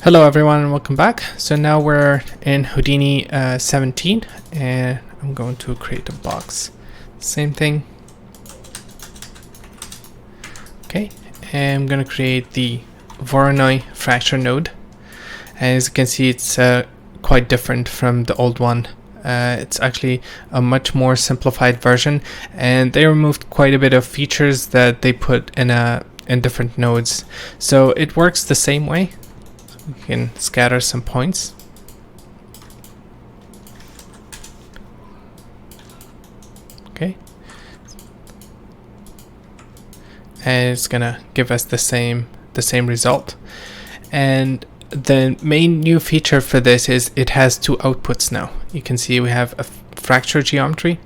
Hello everyone and welcome back. So now we're in Houdini 17 and I'm going to create a box. Same thing. Okay, and I'm going to create the Voronoi fracture node. As you can see, it's quite different from the old one. It's actually a much more simplified version, and they removed quite a bit of features that they put in different nodes. So it works the same way. We can scatter some points. Okay. And it's gonna give us the same result. And the main new feature for this is it has two outputs now. You can see we have a fracture geometry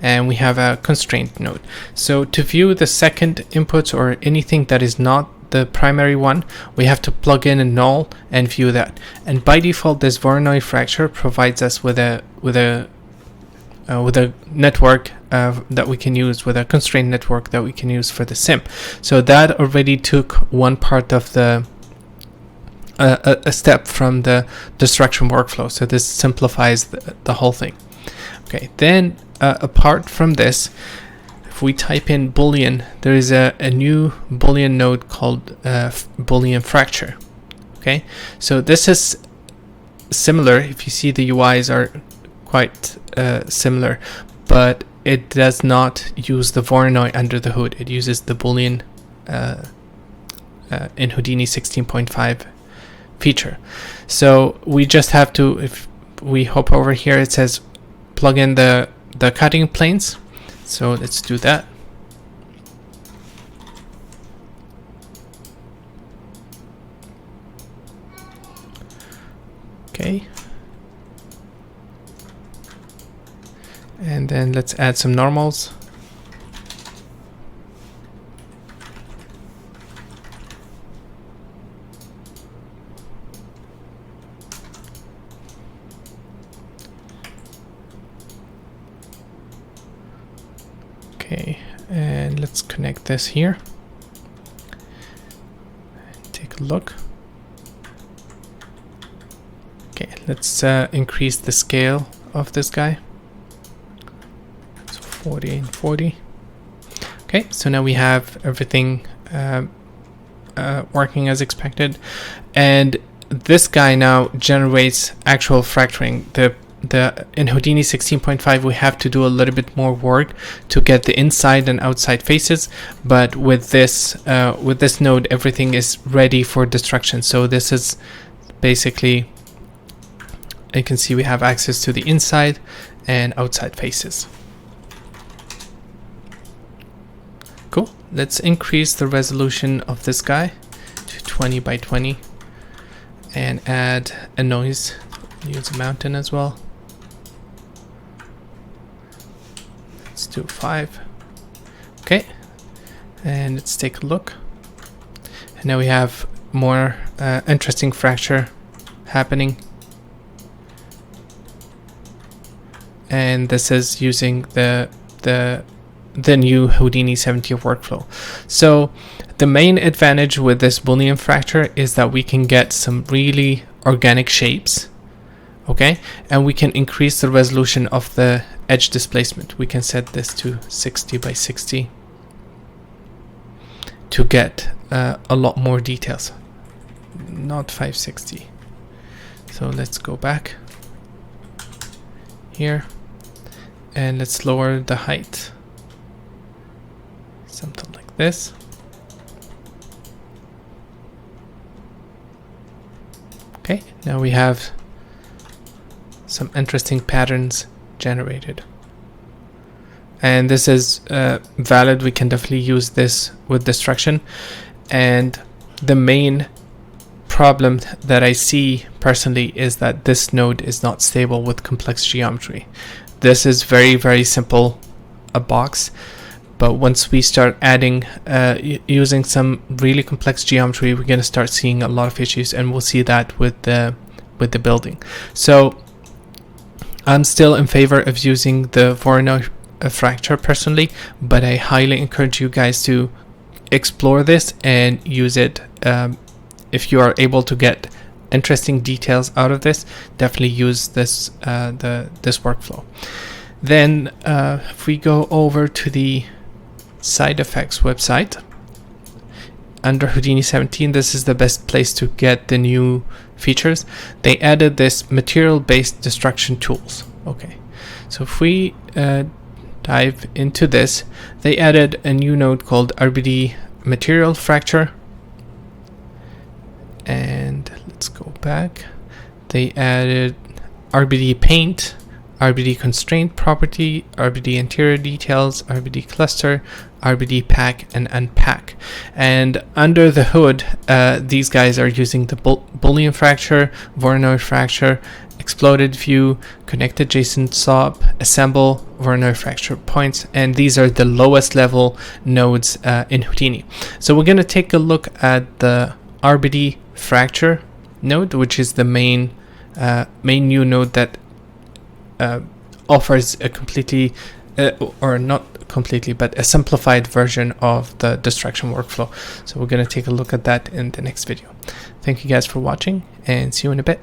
and we have a constraint node. So to view the second input or anything that is not the primary one, we have to plug in a null and view that. And by default, this Voronoi fracture provides us with a network that we can use, with a constraint network that we can use for the sim. So that already took one part of the a step from the destruction workflow. So this simplifies the whole thing. Okay, then apart from this, if we type in Boolean, there is a new Boolean node called Boolean fracture. Okay, so this is similar. If you see, the UIs are quite similar, but it does not use the Voronoi under the hood. It uses the Boolean in Houdini 16.5 feature. So we just have to, if we hop over here, it says plug in the cutting planes. So let's do that. Okay. And then let's add some normals. Okay, and let's connect this here. Take a look. Okay, let's increase the scale of this guy. So 40 and 40. Okay, so now we have everything working as expected, and this guy now generates actual fracturing. In Houdini 16.5 we have to do a little bit more work to get the inside and outside faces, but with this node everything is ready for destruction. So this is basically, you can see we have access to the inside and outside faces. Cool. Let's increase the resolution of this guy to 20 by 20 and add a noise. Use a mountain as well. Let's do 5. Okay, and let's take a look. And now we have more interesting fracture happening. And this is using the new Houdini 17 workflow. So the main advantage with this Boolean fracture is that we can get some really organic shapes. Okay, and we can increase the resolution of the edge displacement. We can set this to 60 by 60 to get a lot more details, not 560. So let's go back here and let's lower the height, something like this. Okay, now we have some interesting patterns generated, and this is valid. We can definitely use this with destruction. And the main problem that I see personally is that this node is not stable with complex geometry. This is very, very simple, a box, but once we start adding using some really complex geometry, we're going to start seeing a lot of issues, and we'll see that with the building. So I'm still in favor of using the Voronoi fracture personally, but I highly encourage you guys to explore this and use it if you are able to get interesting details out of this, definitely use this this workflow. Then if we go over to the side effects website, under Houdini 17, this is the best place to get the new features. They added this material-based destruction tools. Okay, so if we dive into this, they added a new node called RBD material fracture. And let's go back. They added RBD paint, RBD constraint property, RBD interior details, RBD cluster, RBD pack, and unpack. And under the hood, these guys are using the Boolean fracture, Voronoi fracture, exploded view, connected JSON SOP, assemble, Voronoi fracture points, and these are the lowest level nodes in Houdini. So we're going to take a look at the RBD fracture node, which is the main new node that offers a completely or not completely, but a simplified version of the destruction workflow. So we're going to take a look at that in the next video. Thank you guys for watching, and see you in a bit.